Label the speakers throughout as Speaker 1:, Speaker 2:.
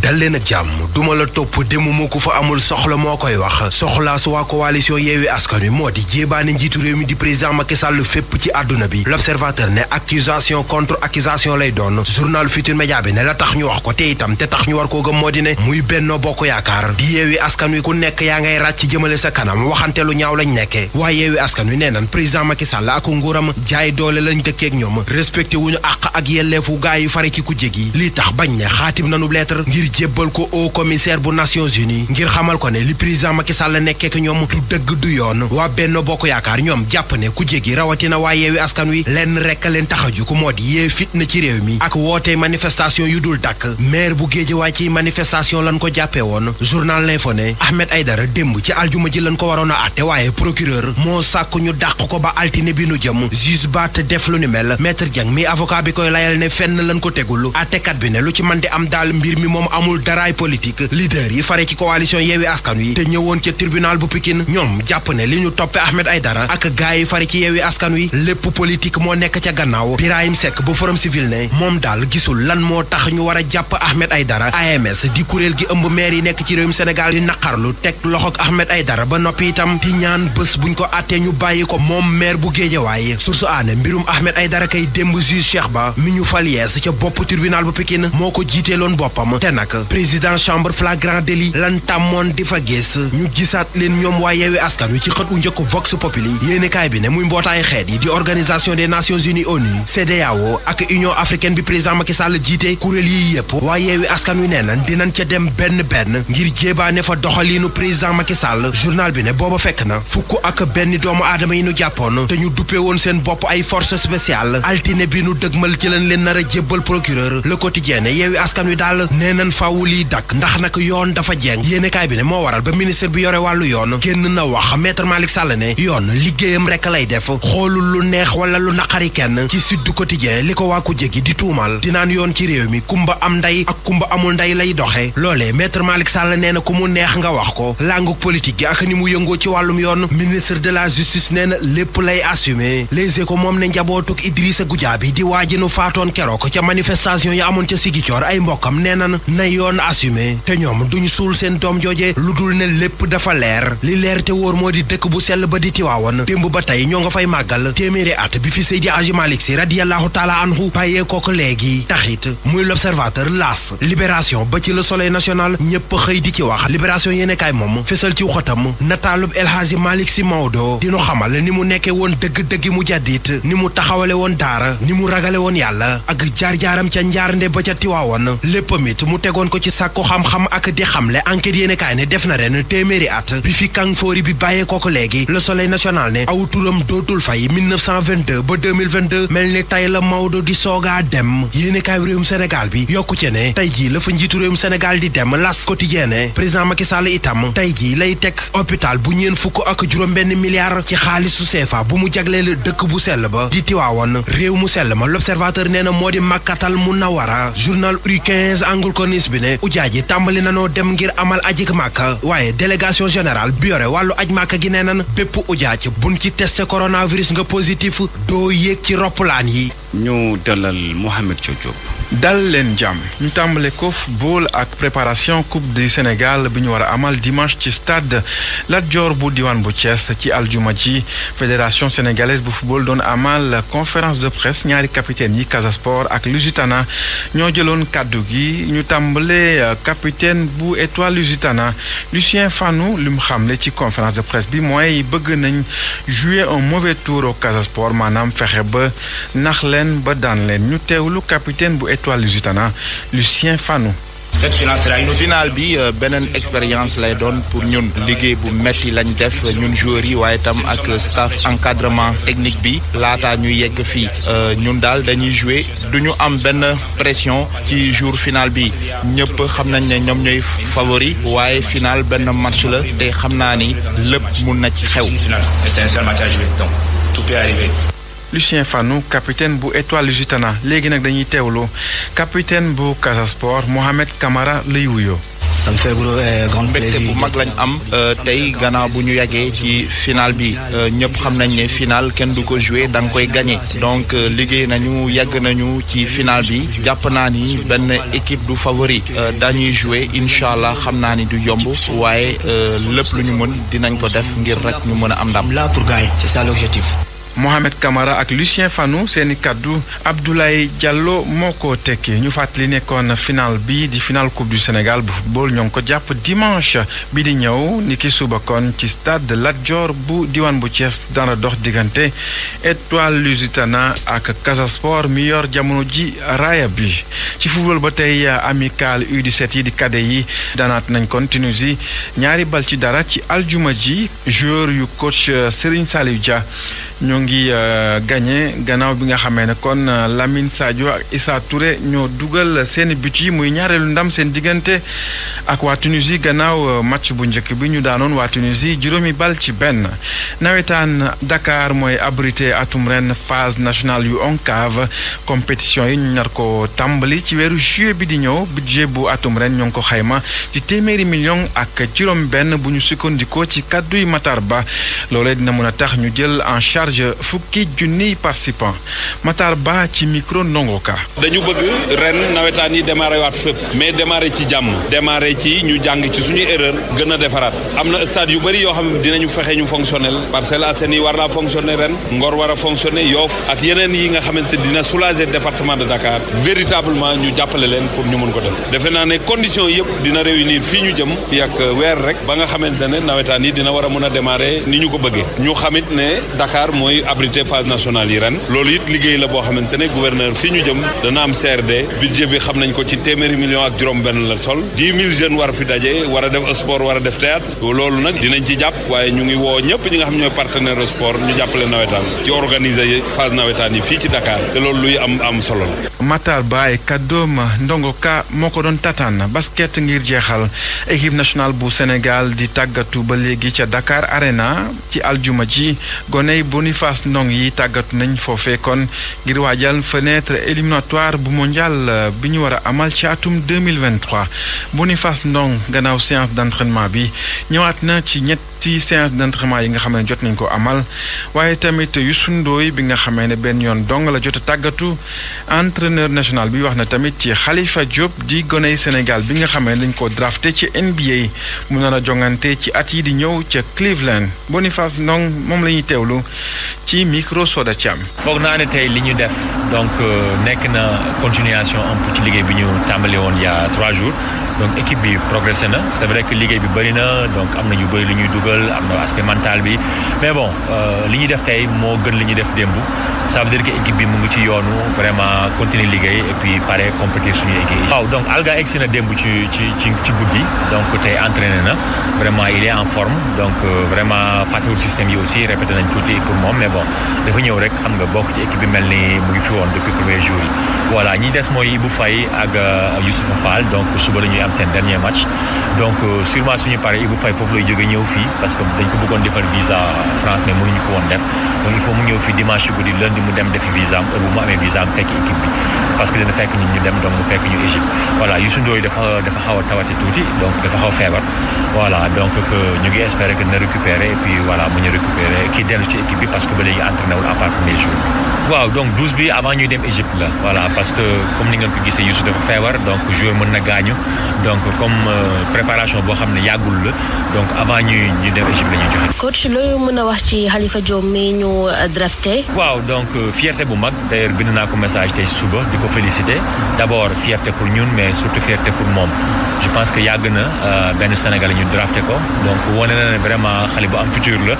Speaker 1: dal leen ak jàmm duma la topp demuma ku fa amul soxla moo koy wax soxlaas waa coalition Yewwi Askan Wi moo di jéebaane njiitu réew mi di président Macky Sall fépp ci àdduna bi. L'Observateur ne accusation contre accusation lay doon journal Futurs Médias bi ne la tax ñu wax ko te itam te tax ñu war koo gëm moo di ne muy Benno Bokk Yaakaar di Yewwi Askan Wi ku nekk yaa ngay ràcc jëmale sa kanam waxante lu ñaaw lañ nekkee waaye Yewwi Askan Wi nee nan président Macky Sall ak nguuram jaay doole lañ dëkkeek ñoom respecté wuñu àq ak yelleefu gaa yi fare ci kujje gi li tax bañ ne xaatim nanu lettre ngir jébbal ko au commissaire bu Nations Unies ngir xamal ko ne li président Macky Sall nekkeek ñoom du dëgg du yoon waa Benno Bokk Yaakaar ñoom jàpp ne kujje gi rawatina waa Yewwi Askan Wi lenn rekk leen tax a jóg moo di yee fitna ci réew mi ak woote manifestation yu dul dakk maire bu Guédiawaye ci manifestation lan ko jàppee woon journal L'Info ne Ahmed Aïdara démb ci aljuma ji lan ko waroon a àtte waaye procureur moo sàkku ñu dàq ko ba altine bi nu jëm juge baat def lu ni mel maître Dieng mi avocat bi koy layal ne fenn lan ko tegul àttekat bi ne lu ci mën di am daal mbir mi moom amul daraay politique leader yi fare ci coalition Yewwi Askan Wi te ñëwoon ca tribunal bu Pikine ñoom jàpp ne li ñu toppe Ahmed Aïdara ak gaay yi fare ci Yewwi Askan Wi lépp politique moo nekk ca gannaaw Birahim Seck bu Forum Civil ne moom daal gisul lan moo tax ñu war a jàpp Ahmed Aïdara AMS di kuréel gi ëmb maire yi nekk ci réewum Sénégal di naqarlu teg loxoog Ahmed Aïdara ba noppi itam di ñaan bés buñ ko àttee ñu bàyyi ko moom maire bu Guédiawaye source aane mbirum Ahmed Aïdara kay démb juge Cheikh Ba mi ñu fal yees ca bopp tribunal bu Pikine moo ko jiiteeloon boppam te nag président chambre flagrant délit lan tàmmoon di fa gis ñu gisaat leen ñoom waa Yewwi Askan Wi ci xët u njëkk Vox Populi yéenekaay bi ne muy mbootaay xeet yi di organisation des Nations Unies ONU CEDEAO ak Union africaine bi président Macky Sall jiite kuréel yi yëpp waa Yewwi Askan Wi nee nan dinañ ca dem benn ngir jéebaane fa doxaliinu président Macky Sall journal bi ne booba fekk na fukk ak benn doomu aadama yi nu jàppoon te ñu duppee woon seen bopp ay force spéciale altine bi nu dëgmal ci lañ leen nar a jébbal procureur Le Quotidien ne Yewwi Askan Wi daal nee nañ faawu lii dakk ndax nag yoon dafa jeng yéenekaay bi ne moo waral ba ministre bi yore wàllu yoon génn na wax maître Malick Sall ne yoon liggéeyam rekk lay def xoolul lu neex wala lu naqari kenn ci Sud Quotidien li ko waa ku jéggi di tuumal dinaan yoon ci réew mi kumba am ndey ak kumba amul ndey lay doxe loolee maître Malick Sall nee na ku mu neex nga wax ko langue politique gi ak ni mu yëngoo ci wàllum yoon ministre de la justice nee na lépp lay assumer Les Échos moom ne njabootuk Idrissa Goudiaby di waaji nu faatoon keroog ca manifestation yi amoon ca Ziguinchor ay mbokkam nee nan na yoon assumer te ñoom duñ suul seen doom jooje lu dul ne lépp dafa leer li leer te wóor moo di dëkk bu sell ba di Tiwaawan démb ba tey ñoo nga fay màggal téeméeri at bi fi Seydi Hadji Malick Sy radiyallahu taala anhu bàyyee kook léegi taxit muy L'Observateur L'As Libération ba ci Le Soleil national ñëpp xëy di ci wax Libération yéenekaay moom fesal ci xatam nataalub El Hadji Malick Sy Maodo dinu xamal ni mu nekkee woon dëgg-dëggi mu jàddit ni mu taxawale woon daara ni mu ragale woon yàlla ak jaar-jaaram ca njaarnde ba ca Tiwaawan léppamit mu tegoon ko ci sàkku xam-xam ak di xamle enquête yéenekaay ne def na ren téeméeri at bi fi Kangfoori bi bàyyee kook léegi Le Soleil national ne aw turam dootul fay 1922 ba 2022 mel ni tey la Maodo di soogaa dem yéenekaay réewum Sénégal bi yokku ci ne tey jii la fa njiitu réewum Sénégal di dem L'As Quotidien ne président Macky Sall itam tey jii lay teg hôpital bu ñeen fukk ak juróom-benn milliard ci xaalisu CFA bu mu jagleel dëkk bu sell ba di Tiwaawan réew mu sell ma L'Observateur nee na moo di Makkatal Munawwara journal Rue 15 angle corniche bi ne ujaaji tàmbali nanoo dem ngir amal ajik Makka waaye délégation générale bi yore wàllu aj Makka gi nee nan bépp ujaaj buñ ci testé coronavirus nga positif doo yéeg ci roppalaan yi
Speaker 2: ñu dalal Mohamed Diop.
Speaker 3: dal leen jàmm ñu tàmbale ko football ak préparation coupe du Sénégal bi ñu war a amal dimanche ci stade Lat Dior bu diwaan bu Thiès ci aljuma ji fédération sénégalaise bu football doon amal conférence de presse ñaari capitaine yi Casa Sport ak Lusitana ñoo jëloon kàddu gi ñu tàmbale capitaine bu Étoile Lusitana Lucien Fanou li mu xamle ci conférence de presse bi mooy bëgg nañ jouer un mauvais tour au Casa Sport maanaam fexe ba nax leen ba daan leen ñu teewlu capitaine bu Étoile Lusitana Lucien Fanou.
Speaker 4: cette finale bi beneen expérience lay doon pour ñun liggéey bu metti lañ def ñun joueurs yi waaye tam ak staff encadrement technique bi laata ñuy yegg fii ñun daal dañuy jouer duñu am benn pression ci jour final bi ñëpp xam nañ ne ñoom ñooy favori waaye final benn match la te xam naa ni lépp mun na ci xew.
Speaker 5: C'est un seul match à jouer, donc tout peut arriver.
Speaker 3: Lucien Fanou capitaine bu Étoile Lusitana léegi nag dañuy teewlu capitaine bu Casa Sport Mohamed Camara lay wuyoo.
Speaker 6: ça me fait grand plaisir.
Speaker 4: mbégte bu mag lañ am tey gannaaw bu ñu yàggee ci final bi ñëpp xam nañ ne final kenn du ko jouer da nga koy gagner donc liggéey nañu yàgg nañu ci final bi jàpp naa ni benn équipe du favori dañuy jouer incha allah xam naa ni du yomb waaye lépp lu ñu mën dinañ ko def ngir rek ñu mën a am ndam.
Speaker 6: Là pour gagner, c'est ça l'objectif.
Speaker 3: Mohamed Camara ak Lucien Fanou seeni kaddu Abdoulaye Diallo moo ko tekki ñu fàttali nekkoon final bi di final coupe du Sénégal bu football ñoo ngi ko jàpp dimanche bi di ñëw ni ki suba kon ci stade Lat Dior bu diwaan bu Thiès dana dox diggante Étoile Lusitana ak Casa Sport mi yor jamono ji raaya bi ci football ba tey amical U17 yi di cadet yi daanaat nañ kon Tunisie ñaari bal ci dara ci aljuma ji joueur yu coach Serigne Saliou Dia ñoo ngi gagné gannaaw bi nga xamee ne kon Lamine Sadio ak Issa Touré ñoo dugal seeni but yi muy ñaareelu ndam seen diggante ak waa Tunisie gannaaw match bu njëkk bi ñu daanoon waa Tunisie juróomi bal ci benn. nawetaan Dakar mooy abrité atum ren phase nationale yu ONCAV compétition yi ñu nar ko tàmbali ci weeru juillet bi di ñëw budget bu atum ren ñoo ngi ko xayma ci téeméeri million ak juróom benn bu ñu sukkandikoo ci kàdduy Matar Ba loolee dina mën a tax ñu jël en charge fukki junniy participants Matar Ba ci micro Ndongo Ka.
Speaker 7: dañu bëgg ren nawetaan yi démarré waat fépp mais démarré ci jàmm démarré ci ñu jàng ci suñuy erreur gën a defaraat am na stade yu bëri yoo xam ne dinañu fexe ñu fonctionnel Parcelles Assainies war naa fonctionner ren Ngor war a fonctionner Yoff ak yeneen yi nga xamante dina soulager département de Dakar véritablement ñu jàppale leen pour ñu mun ko def defe naa ne conditions yëpp dina réunir fii ñu jëm fii ak weer rek ba nga xamante ne nawetaan yi dina war a mën a démarrer ni ñu ko bëggee ñu xamit ne Dakar mooy abrité phase nationale yi ren loolu it liggéey la boo xamante ne gouverneur fii ñu jëm dana am CRD budget bi xam nañ ko ci téeméeri million ak juróom benn la sol 10 000 jeunes war fi daje war a def sport war a def théâtre loolu nag dinañ ci jàpp waaye ñu ngi woo ñëpp ñi nga xam ñooy partenaire sport ñu jàppale nawetaan ci organiser phase nawetaan yi fii ci Dakar te loolu luy am solo la.
Speaker 3: Matar Ba ay kàddoom Ndongo Ka moo ko doon tataan basket ngir jeexal équipe nationale bu Sénégal di tàggatu ba léegi ca Dakar Arena ci aljuma ji goney Boniface Ndong yi tàggatu nañ foofee kon ngir waajal fenêtre éliminatoire bu mondial bi ñu war a amal ci atum 2023 Boniface Ndong gannaaw séance d'entraînement bi ñëwaat na ci ñetti séance d'entraînement yi nga xam ne jot nañ ko amal waaye tamit Youssou Ndoye bi nga xamee ne benn yoon dong la jot a tàggatu entraîneur national bi wax na tamit ci Khalifa Diop di goney Sénégal bi nga xamee ne dañ ko drafté ci NBA mu nar a jongante ci at yi di ñëw ca Cleveland Boniface Ndong moom la ñuy teewlu ci micro Soda Thiam.
Speaker 8: foog naa ne tey li ñu def donc nekk na continuation un peu ci liggéey bi ñu tàmbali woon il y a 3 jours donc équipe bi progressé na c'est vrai que liggéey bi bëri na donc am na ñu bëri lu ñuy dugal am na aspect mental bi mais bon li ñuy def tey moo gën li ñuy def démb ça veut dire que équipe bi mu ngi ci yoonu vraiment continuer liggéey et puis pare compléter suñu équipe. waaw donc Alga egsi na démb ci guddi donc tey entraîné na vraiment il est en forme donc vraiment fàttewul système yi aussi répété nañ tuuti pour moom mais bon dafa ñëw rek xam nga bokk ci équipe bi mel ni mu ngi fi woon depuis premier jour yi voilà ñi des mooy Ibou Faye ak Youssoupha Fall donc suba la ñuy am seen dernier match donc sûrement suñu pare Ibou Faye foofu lay jóge ñëw fii parce que dañ ko bëggoon defal visa France mais mënuñu ko woon def donc il faut mu ñëw fii dimanche guddi lundi mu dem defi visa am heure bu mu amee visa am fekk équipe bi parce que dina fekk ñun ñu dem donc mu fekk ñu Égypte voilà Youssou Ndoye dafa xaw a tawati tuuti donc dafa xaw a feebar voilà donc que ñu ngi espérer que na récupérer et puis voilà mu ñu récupérer kii dellu ci équipe bi parce que ba léegi entraîné wul à part premier jour waaw donc 12 bi avant ñuy dem Égypte la voilà parce que comme ni ngeen ko gisee Youssou dafa feebar donc joueur mën na gaañu donc comme préparation boo xam ne yàggul la donc avant ñu dem Égypte la ñuy joxe.
Speaker 9: coach loolu mën a wax ci Khalifa Diop mi ñu drafté.
Speaker 8: waaw donc fierté bu mag d'ailleurs bind naa ko message tey suba di ko féliciter d'abord fierté pour ñun mais surtout fierté pour moom je pense que yàgg na benn Sénégalais ñu drafté ko donc wane na ne vraiment xale bu am futur la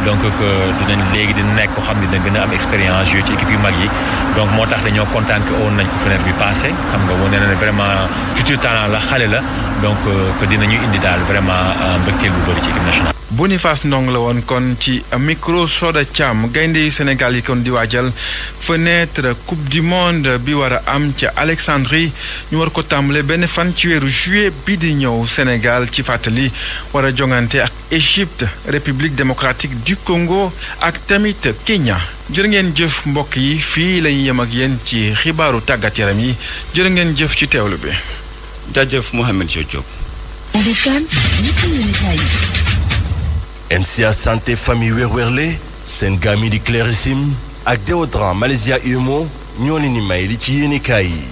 Speaker 8: donc que dinañ léegi dina nekk ko xam ne dina gën a am expérience yooyu ci équipe yu mag yi donc moo tax dañoo kontaan que woon nañ ko fenêtre bi passé xam nga wane na ne vraiment futur talent la xale la donc que dinañu indi daal vraiment mbëggeel bu bëri ci équipe nationale.
Speaker 3: Boniface Ndong la woon kon ci micro Soda Thiam gaynde yu Sénégal yi kon di waajal fenêtre coupe du monde bi war a am ca Alexandrie ñu war ko tàmbale benn fan ci weeru juillet bi di ñëw Sénégal ci fàttali war a jongante ak Égypte République démocratique du Congo ak tamit Kenya jërë ngeen jëf mbokk yi fii lañuy yem ak yéen ci xibaaru tàggat yaram yi jërë ngeen jëf ci teewlu bi.
Speaker 2: jaajëf Mohamed Diop.
Speaker 10: NCA santé famille wér-wérle seen gaam yi di Clarissim ak déodorant Malaysia Umo ñoo leen ni may li ci yéenekaay yi.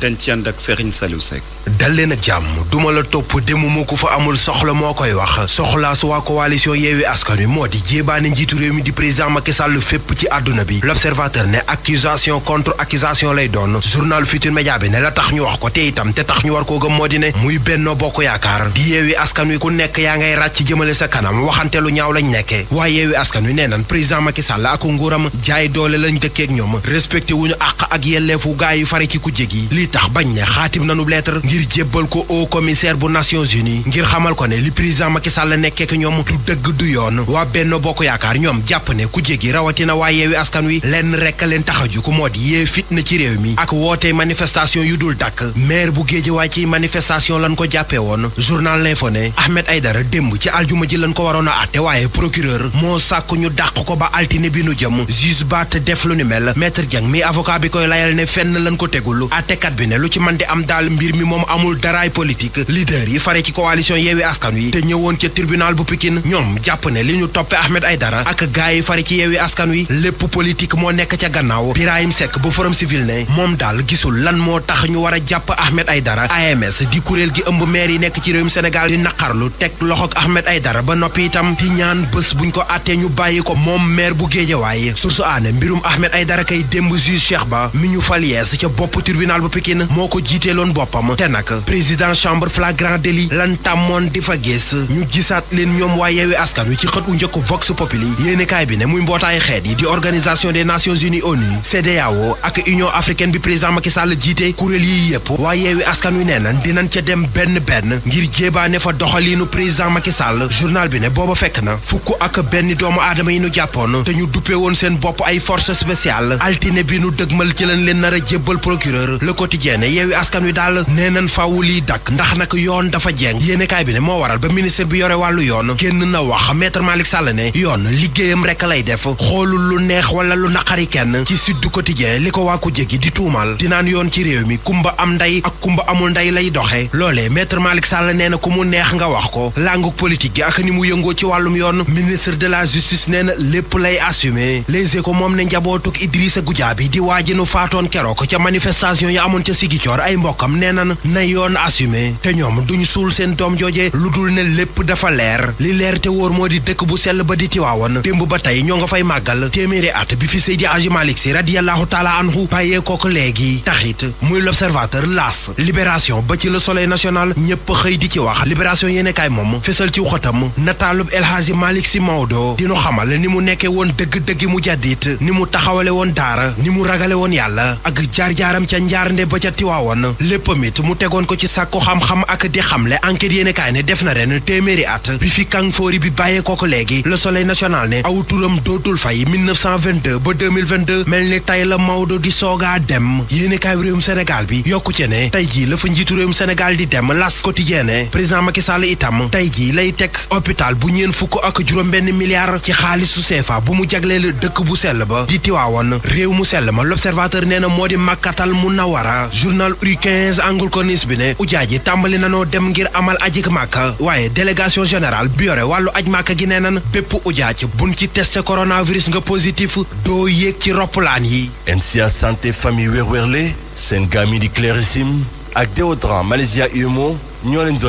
Speaker 2: dañ ci ànd ak Serigne Saliou Seck.
Speaker 1: dal leen ak jàmm duma la topp demuma ku fa amul soxla moo koy wax soxlaas waa coalition Yewwi Askan Wi moo di jéebaane njiitu réew mi di président Macky Sall fépp ci àdduna bi l'observateur ne accusation contre accusation lay doon journal Futurs Médias bi ne la tax ñu wax ko te itam te tax ñu war koo gëm moo di ne muy Benno Bokk Yaakaar di Yewwi Askan Wi ku nekk yaa ngay ràcc jëmale sa kanam waxante lu ñaaw lañ nekkee waaye Yewwi Askan Wi nee nan président Macky Sall ak nguuram jaay doole lañ dëkkeek ñoom respecté wuñu àq ak yelleefu gaa yi fare ci kujje gi li tax bañ ne xaatim nanu lettre ngir jébbal ko au commissaire bu Nations Unies ngir xamal ko ne li président Macky Sall nekkee ak ñoom du dëgg du yoon waa Benno Bokk Yaakaar ñoom jàpp ne kujje gi rawatina waa Yewwi Askan Wi lenn rekk leen tax a jóg moo di yee fitna ci réew mi ak woote manifestation yu dul dakk maire bu Guédiawaye ci manifestation lan ko jàppee woon journal L'Info ne Ahmed Aïdara démb ci aljuma ji lan ko waroon a àtte waaye procureur moo sàkku ñu dàq ko ba altine bi nu jëm juge baat def lu ni mel maître Dieng mi avocat bi koy layal ne fenn lan ko tegul àttekat bi ne lu ci mën di am daal mbir mi moom amul daraay politique leader yi fare ci coalition Yewwi Askan Wi te ñëwoon ca tribunal bu Pikine ñoom jàpp ne li ñu toppe Ahmed Aïdara ak gaay yi fare ci Yewwi Askan Wi lépp politique moo nekk ca gannaaw Birahim Seck bu Forum Civil ne moom daal gisul lan moo tax ñu war a jàpp Ahmed Aïdara AMS di kuréel gi ëmb maire yi nekk ci réewum Sénégal di naqarlu teg loxoog Ahmed Aïdara ba noppi itam di ñaan bés buñ ko àttee ñu bàyyi ko moom maire bu Guédiawaye source aane mbirum Ahmed Aïdara kay démb juge Cheikh Ba mi ñu fal yees ca bopp tribunal bu Pikine moo ko jiiteeloon boppam te nag président chambre flagrant délit lan tàmmoon di fa gis ñu gisaat leen ñoom waa Yewwi Askan Wi ci xët u njëkk Vox Populi yéenekaay bi ne muy mbootaayu xeet yi di organisation des nations unies ONU CEDEAO ak union africaine bi président Macky Sall jiite kuréel yi yëpp waa Yewwi Askan Wi nee nan dinañ ca dem benn ngir jéebaane fa doxaliinu président Macky Sall journal bi ne booba fekk na fukk ak benn doomu aadama yi nu jàppoon te ñu duppee woon seen bopp ay force spéciale altine bi nu dëgmal ci lañ leen nar a jébbal procureur Le Quotidien ne Yewwi Askan Wi daal nee nañ faawu lii dakk ndax nag yoon dafa jeng yéenekaay bi ne moo waral ba ministre bi yore wàllu yoon génn na wax maître Malick Sall ne yoon liggéeyam rekk lay def xoolul lu neex wala lu naqari kenn ci Sud Quotidien li ko waa ku jéggi di tuumal dinaan yoon ci réew mi kumba am ndey ak kumba amul ndey lay doxe loolee maître Malick Sall nee na ku mu neex nga wax ko langue politique gi ak ni mu yëngoo ci wàllum yoon ministre de la justice nee na lépp lay assumer Les Échos moom ne njabootuk Idrissa Goudiaby di waaji nu faatoon keroog ca manifestation yi amoon ca Ziguinchor ay mbokkam nee nan na yoon assumé te ñoom duñ suul seen doom jooje lu dul ne lépp dafa leer li leer te wóor moo di dëkk bu sell ba di Tiwaawan démb ba tey ñoo nga fay màggal téeméeri at bi fi Seydi Hadji Malick Sy radiyallahu taala anhu bàyyee kook léegi taxit muy l'Observateur L'As Libération ba ci Le Soleil national ñëpp xëy di ci wax Libération yéenekaay moom fesal ci xëtam nataalub El Hadji Malick Sy Maodo dinu xamal ni mu nekkee woon dëgg-dëggi mu jàddit ni mu taxawale woon daara ni mu ragale woon yàlla ak jaar-jaaram ca njaarnde ba ca Tiwaawan léppamit mu tegoon ko ci sàkku xam-xam ak di xamle enquête yéenekaay ne def na ren téeméeri at bi fi Kangfoori bi bàyyee ko léegi Le Soleil national ne aw turam dootul fay 1922 ba 2022 mel ni tey la Maodo di soogaa dem yéenekaay réewum Sénégal bi yokku ci ne tey jii la fa njiitu réewum Sénégal di dem L'As Quotidien ne président Macky Sall itam tey jii lay teg hôpital bu ñeen fukk ak juróom-benn milliard ci xaalisu CFA bu mu jagleel dëkk bu sell ba di Tiwaawan réew mu sell ma L'Observateur nee na moo di Makkatal Munawwara journal Rue 15 angle corniche bi ne ujaaji tàmbali nanoo dem ngir amal ajik Màkka waaye délégation générale bi yore wàllu aj Màkka gi nee nan bépp ujaaj buñ ci testé coronavirus nga positif doo yéeg ci roppalaan yi.
Speaker 10: NCA santé famille wér-wérle seen gaam yi di Clarissim ak déodorant Malaysia Umo ñoo leen doon